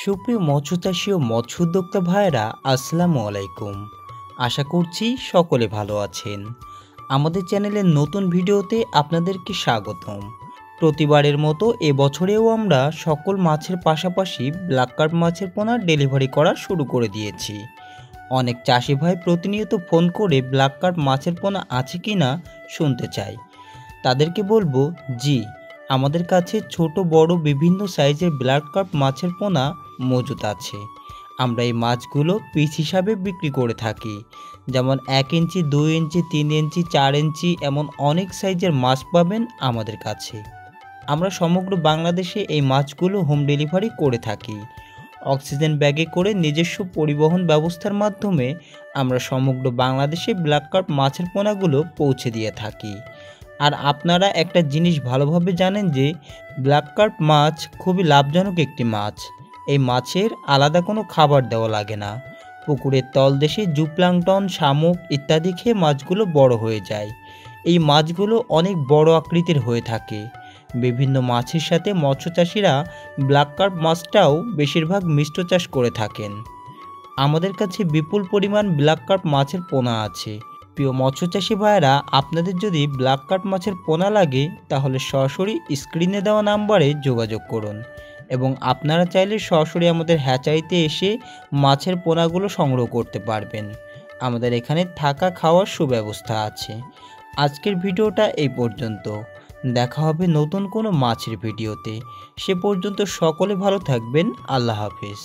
সুপ্রিয় মৎস্যচাষী ও মৎস্য উদ্যোক্তা ভাইয়েরা আসসালামু আলাইকুম। আশা করছি সকলে ভালো আছেন। আমাদের চ্যানেলের নতুন ভিডিওতে আপনাদেরকে স্বাগতম। প্রতিবারের মতো এবছরেও আমরা সকল মাছের পাশাপাশি ব্ল্যাক কার্প মাছের পোনা ডেলিভারি করা শুরু করে দিয়েছি। অনেক চাষি ভাই প্রতিনিয়ত ফোন করে ব্ল্যাক কার্প মাছের পোনা আছে কি না শুনতে চায়। তাদেরকে বলবো, জি, আমাদের কাছে ছোট বড় বিভিন্ন সাইজের ব্ল্যাক কার্প মাছের পোনা মজুদ আছে। আমরা এই মাছগুলো পিস হিসাবে বিক্রি করে থাকি। যেমন 1 ইঞ্চি, 2 ইঞ্চি, 3 ইঞ্চি, 4 ইঞ্চি এমন অনেক সাইজের মাছ পাবেন আমাদের কাছে। আমরা সমগ্র বাংলাদেশে এই মাছগুলো হোম ডেলিভারি করে থাকি। অক্সিজেন ব্যাগে করে নিজস্ব পরিবহন ব্যবস্থার মাধ্যমে আমরা সমগ্র বাংলাদেশে ব্ল্যাক কার্প মাছের পোনাগুলো পৌঁছে দিয়ে থাকি। আর আপনারা একটা জিনিস ভালোভাবে জানেন যে ব্ল্যাক কার্প মাছ খুবই লাভজনক একটি মাছ। এই মাছের আলাদা কোনো খাবার দেওয়া লাগে না। পুকুরের তলদেশে জুপ্লাঙ্কটন, শামুক ইত্যাদি খেয়ে মাছগুলো বড় হয়ে যায়। এই মাছগুলো অনেক বড় আকৃতির হয়ে থাকে। বিভিন্ন মাছের সাথে মৎস্যচাষীরা ব্ল্যাক কার্প মাছটাও বেশিরভাগ মিশ্র চাষ করে থাকেন। আমাদের কাছে বিপুল পরিমাণ ব্ল্যাক কার্প মাছের পোনা আছে। প্রিয় মৎস্যচাষী ভাইয়েরা, আপনাদের যদি ব্ল্যাক কার্প মাছের পোনা লাগে তাহলে সরাসরি স্ক্রিনে দেওয়া নাম্বারে যোগাযোগ করুন এবং আপনারা চাইলে সরাসরি আমাদের হ্যাচারিতে এসে মাছের পোনাগুলো সংগ্রহ করতে পারবেন। আমাদের এখানে থাকা খাওয়ার সুব্যবস্থা আছে। আজকের ভিডিওটা এই পর্যন্ত। দেখা হবে নতুন কোনো মাছের ভিডিওতে। সে পর্যন্ত সকলে ভালো থাকবেন। আল্লাহ হাফেজ।